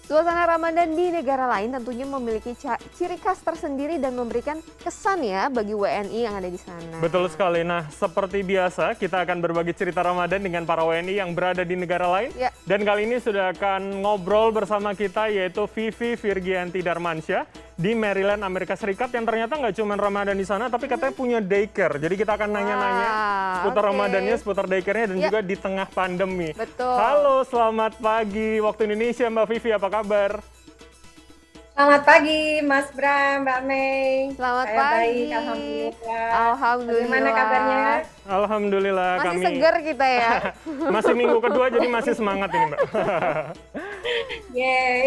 Suasana Ramadan di negara lain tentunya memiliki ciri khas tersendiri dan memberikan kesan ya bagi WNI yang ada di sana. Betul sekali. Nah, seperti biasa kita akan berbagi cerita Ramadan dengan para WNI yang berada di negara lain. Ya. Dan kali ini sudah akan ngobrol bersama kita yaitu Vivi Virgianti Darmansyah di Maryland, Amerika Serikat yang ternyata nggak cuma Ramadan di sana tapi katanya punya daycare. Jadi kita akan nanya-nanya seputar Ramadannya, seputar daycare-nya dan juga di tengah pandemi. Betul. Halo, selamat pagi waktu Indonesia Mbak Vivi, apa kabar? Selamat pagi, Mas Bram, Mbak Mei. Selamat Saya pagi. baik, alhamdulillah. Alhamdulillah. Bagaimana kabarnya? Alhamdulillah Masih kami segar kita ya. masih minggu kedua jadi masih semangat ini Mbak. Yeay.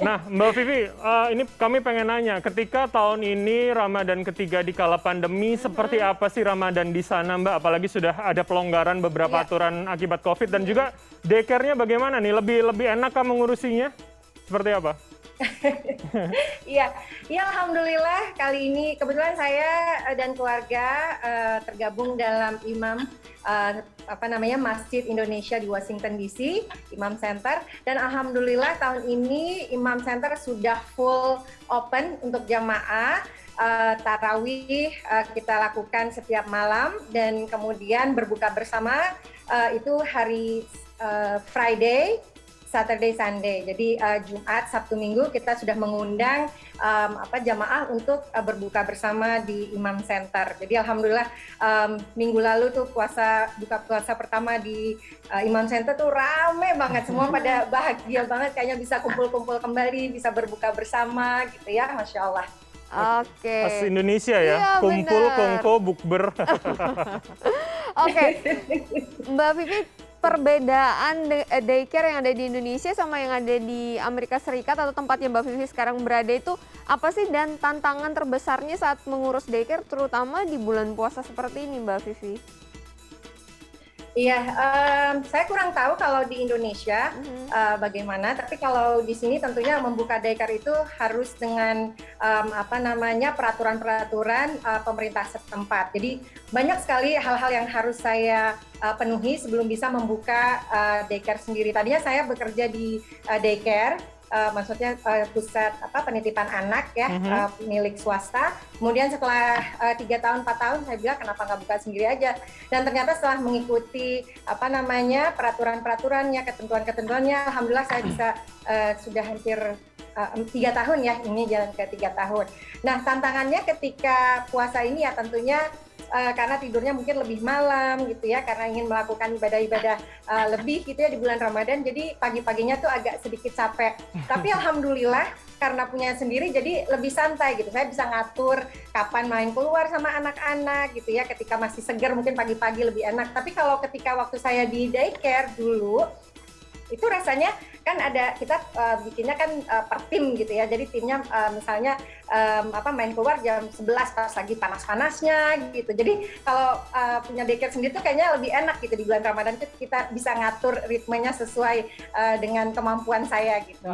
Nah Mbak Vivi, ini kami pengen nanya, ketika tahun ini Ramadan ketiga di kala pandemi, seperti apa sih Ramadan di sana Mbak? Apalagi sudah ada pelonggaran beberapa aturan akibat COVID dan juga daycare-nya bagaimana nih? Lebih enakkah mengurusinya? Seperti apa? Iya, ya alhamdulillah kali ini kebetulan saya dan keluarga tergabung dalam Masjid Indonesia di Washington DC, Imam Center, dan alhamdulillah tahun ini Imam Center sudah full open untuk jamaah. Tarawih kita lakukan setiap malam dan kemudian berbuka bersama itu hari Friday, Saturday, Sunday. Jadi Jumat, Sabtu, Minggu kita sudah mengundang jamaah untuk berbuka bersama di Imam Center. Jadi alhamdulillah minggu lalu tuh buka puasa pertama di Imam Center tuh rame banget, semua pada bahagia banget, kayaknya bisa kumpul-kumpul kembali, bisa berbuka bersama gitu ya, Masya Allah. Oke. Khas Indonesia ya, Iya, kumpul, bener. kongko, bukber. Oke, Mbak Vivi, perbedaan daycare yang ada di Indonesia sama yang ada di Amerika Serikat atau tempat yang Mbak Vivi sekarang berada itu apa sih, dan tantangan terbesarnya saat mengurus daycare terutama di bulan puasa seperti ini Mbak Vivi? Iya, saya kurang tahu kalau di Indonesia bagaimana, tapi kalau di sini tentunya membuka daycare itu harus dengan peraturan-peraturan pemerintah setempat. Jadi banyak sekali hal-hal yang harus saya penuhi sebelum bisa membuka daycare sendiri. Tadinya saya bekerja di daycare, maksudnya pusat penitipan anak ya, milik swasta. Kemudian setelah 3 tahun 4 tahun saya bilang kenapa nggak buka sendiri aja, dan ternyata setelah mengikuti peraturan-peraturannya, ketentuan-ketentuannya, alhamdulillah saya bisa sudah hampir 3 tahun ya, ini jalan ke 3 tahun. Nah tantangannya ketika puasa ini ya tentunya karena tidurnya mungkin lebih malam gitu ya, karena ingin melakukan ibadah-ibadah lebih gitu ya di bulan Ramadan, jadi pagi-paginya tuh agak sedikit capek. Tapi alhamdulillah karena punya sendiri jadi lebih santai gitu, saya bisa ngatur kapan main keluar sama anak-anak gitu ya, ketika masih segar mungkin pagi-pagi lebih enak. Tapi kalau ketika waktu saya di daycare dulu itu rasanya kan ada, kita bikinnya kan per tim gitu ya, jadi timnya misalnya main keluar jam 11 pas lagi panas-panasnya gitu. Jadi kalau punya daycare sendiri tuh kayaknya lebih enak gitu, di bulan Ramadan itu kita bisa ngatur ritmenya sesuai dengan kemampuan saya gitu.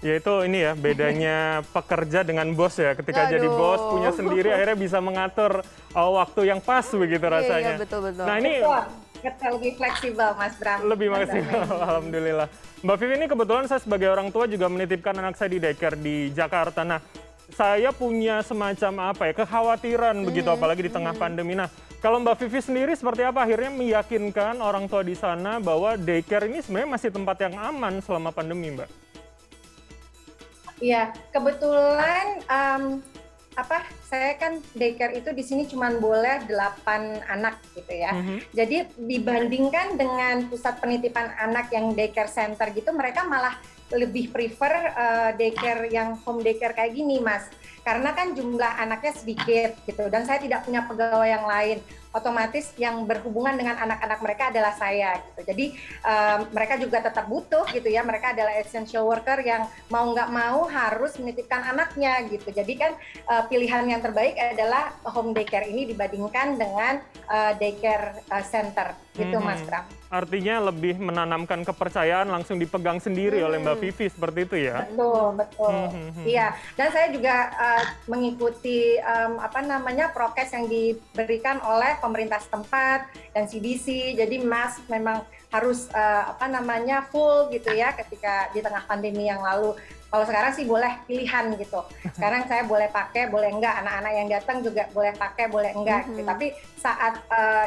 Ya itu ini ya, bedanya pekerja dengan bos ya. Ketika jadi bos punya sendiri akhirnya bisa mengatur waktu yang pas begitu rasanya. Iya, betul-betul. Nah ini lebih fleksibel Mas Bram. lebih maksimal, alhamdulillah. Mbak Vivi, ini kebetulan saya sebagai orang tua juga menitipkan anak saya di daycare di Jakarta. Nah, saya punya semacam kekhawatiran begitu, apalagi di tengah pandemi. Nah, kalau Mbak Vivi sendiri seperti apa akhirnya meyakinkan orang tua di sana bahwa daycare ini sebenarnya masih tempat yang aman selama pandemi, Mbak? Iya, kebetulan saya kan daycare itu di sini cuma boleh 8 anak gitu ya. Jadi dibandingkan dengan pusat penitipan anak yang daycare center gitu, mereka malah lebih prefer daycare yang home daycare kayak gini, Mas. Karena kan jumlah anaknya sedikit gitu, dan saya tidak punya pegawai yang lain. Otomatis yang berhubungan dengan anak-anak mereka adalah saya gitu. Jadi mereka juga tetap butuh gitu ya, mereka adalah essential worker yang mau nggak mau harus menitipkan anaknya gitu. Jadi kan pilihan yang terbaik adalah home daycare ini dibandingkan dengan daycare center gitu, Mas Bram. Artinya lebih menanamkan kepercayaan, langsung dipegang sendiri oleh Mbak Vivi, seperti itu ya? Betul, betul. Iya, dan saya juga mengikuti prokes yang diberikan oleh pemerintah setempat dan CDC. Jadi mask memang harus full gitu ya ketika di tengah pandemi yang lalu. Kalau sekarang sih boleh pilihan gitu. Sekarang saya boleh pakai, boleh enggak. Anak-anak yang datang juga boleh pakai, boleh enggak. Gitu. Tapi saat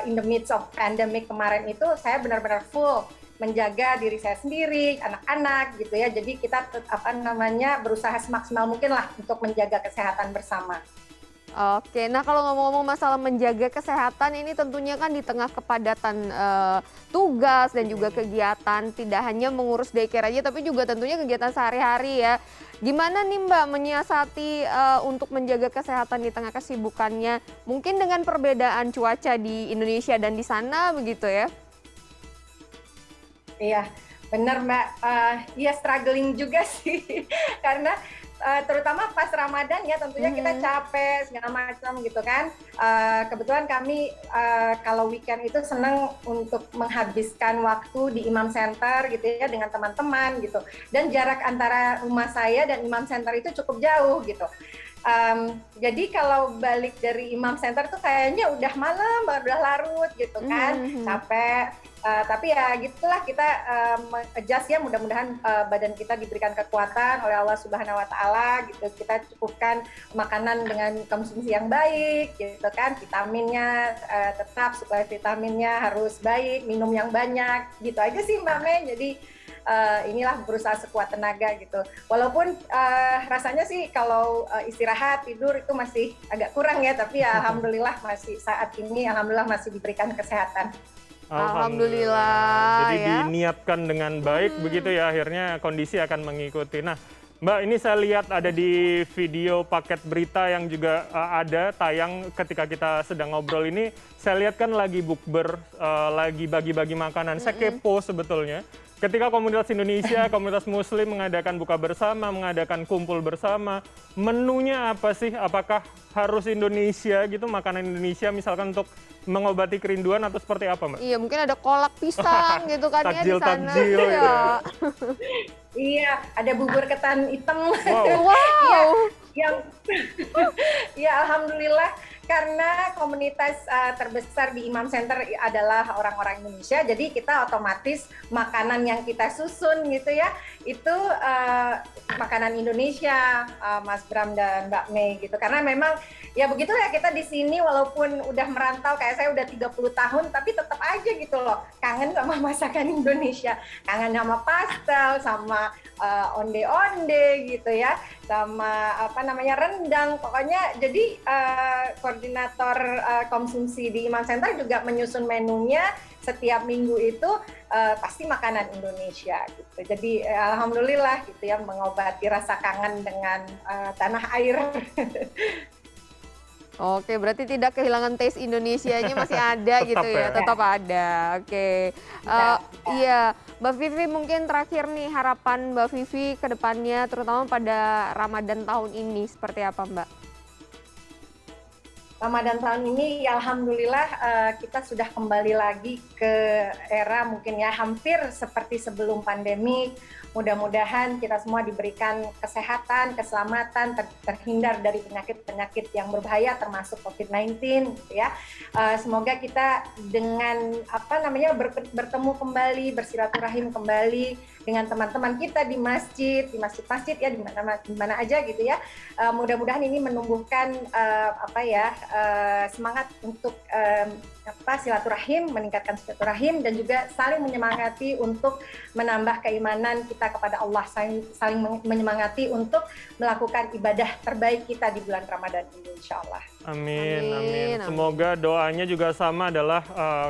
in the midst of pandemic kemarin itu saya benar-benar full menjaga diri saya sendiri, anak-anak gitu ya. Jadi kita berusaha semaksimal mungkin lah untuk menjaga kesehatan bersama. Oke, nah kalau ngomong-ngomong masalah menjaga kesehatan ini tentunya kan di tengah kepadatan tugas dan juga kegiatan, tidak hanya mengurus daycare aja tapi juga tentunya kegiatan sehari-hari ya. Gimana nih Mbak menyiasati untuk menjaga kesehatan di tengah kesibukannya? Mungkin dengan perbedaan cuaca di Indonesia dan di sana begitu ya? Iya, benar Mbak. Iya struggling juga sih, karena terutama pas Ramadan ya tentunya kita capek segala macam gitu kan. Kebetulan kami kalau weekend itu senang untuk menghabiskan waktu di Imam Center gitu ya dengan teman-teman gitu. Dan jarak antara rumah saya dan Imam Center itu cukup jauh gitu. Jadi kalau balik dari Imam Center tuh kayaknya udah malam, udah larut gitu kan, capek. Tapi ya gitulah kita adjust ya, mudah-mudahan badan kita diberikan kekuatan oleh Allah Subhanahu Wa Taala gitu. Kita cukupkan makanan dengan konsumsi yang baik gitu kan, vitaminnya tetap, supaya vitaminnya harus baik, minum yang banyak gitu aja sih Mbak Mei. Jadi inilah berusaha sekuat tenaga gitu. Walaupun rasanya sih kalau istirahat tidur itu masih agak kurang ya, tapi ya alhamdulillah masih saat ini alhamdulillah masih diberikan kesehatan. Alhamdulillah Jadi ya. diniatkan dengan baik begitu ya, akhirnya kondisi akan mengikuti. Nah, Mbak, ini saya lihat ada di video paket berita yang juga ada tayang ketika kita sedang ngobrol ini. Saya lihat kan lagi bukber, lagi bagi-bagi makanan. Saya kepo sebetulnya. Ketika komunitas Indonesia, komunitas Muslim mengadakan buka bersama, mengadakan kumpul bersama, menunya apa sih? Apakah harus Indonesia gitu, makanan Indonesia misalkan untuk mengobati kerinduan atau seperti apa, Mbak? Iya, mungkin ada kolak pisang gitu kan ya di sana. Takjil-takjil Iya. ya. Iya, ada bubur ketan hitam. Wow. yang ya alhamdulillah, karena komunitas terbesar di Imam Center adalah orang-orang Indonesia, jadi kita otomatis makanan yang kita susun gitu ya, itu makanan Indonesia, Mas Bram dan Mbak Mei gitu. Karena memang ya begitu ya, kita di sini walaupun udah merantau, kayak saya udah 30 tahun, tapi tetap aja gitu loh, kangen sama masakan Indonesia, kangen sama pastel, sama onde-onde gitu ya, sama rendang, pokoknya. Jadi koordinator konsumsi di Imam Center juga menyusun menunya setiap minggu itu pasti makanan Indonesia gitu. Jadi alhamdulillah gitu ya, mengobati rasa kangen dengan tanah air. Oke, berarti tidak kehilangan taste Indonesianya, masih ada gitu ya, tetap ada. Oke. Iya, Mbak Vivi, mungkin terakhir nih harapan Mbak Vivi ke depannya terutama pada Ramadan tahun ini seperti apa, Mbak? Ramadan tahun ini ya alhamdulillah kita sudah kembali lagi ke era mungkin ya hampir seperti sebelum pandemi. Mudah-mudahan kita semua diberikan kesehatan, keselamatan, terhindar dari penyakit-penyakit yang berbahaya termasuk COVID-19 gitu ya. Semoga kita dengan bertemu kembali, bersilaturahim kembali dengan teman-teman kita di masjid-masjid ya, di mana aja gitu ya. Mudah-mudahan ini menumbuhkan semangat untuk silaturahim, meningkatkan silaturahim, dan juga saling menyemangati untuk menambah keimanan kita kepada Allah, saling menyemangati untuk melakukan ibadah terbaik kita di bulan Ramadan ini, insya Allah. Amin. Semoga doanya juga sama, adalah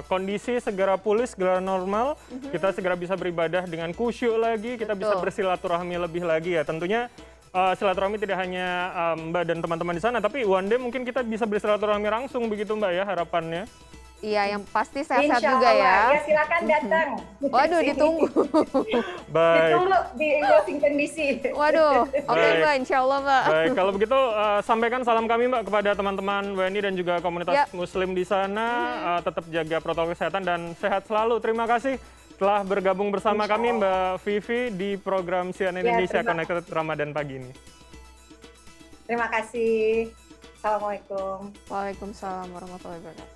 kondisi segera pulih, segera normal, kita segera bisa beribadah dengan khusyuk lagi, kita bisa bersilaturahmi lebih lagi ya. Tentunya silaturahmi tidak hanya Mbak dan teman-teman di sana, tapi one day mungkin kita bisa bersilaturahmi langsung begitu Mbak ya, harapannya. Iya, yang pasti sehat-sehat juga ya. Ya, silakan datang. Waduh, ditunggu. Baik. Ditunggu di Washington DC. Waduh, oke Mbak, insya Allah Mbak. Baik, kalau begitu sampaikan salam kami Mbak kepada teman-teman WNI dan juga komunitas Muslim di sana. Tetap jaga protokol kesehatan dan sehat selalu. Terima kasih telah bergabung bersama kami Mbak Vivi di program CNN Indonesia Connected Ramadan pagi ini. Terima kasih. Assalamualaikum. Waalaikumsalam warahmatullahi wabarakatuh.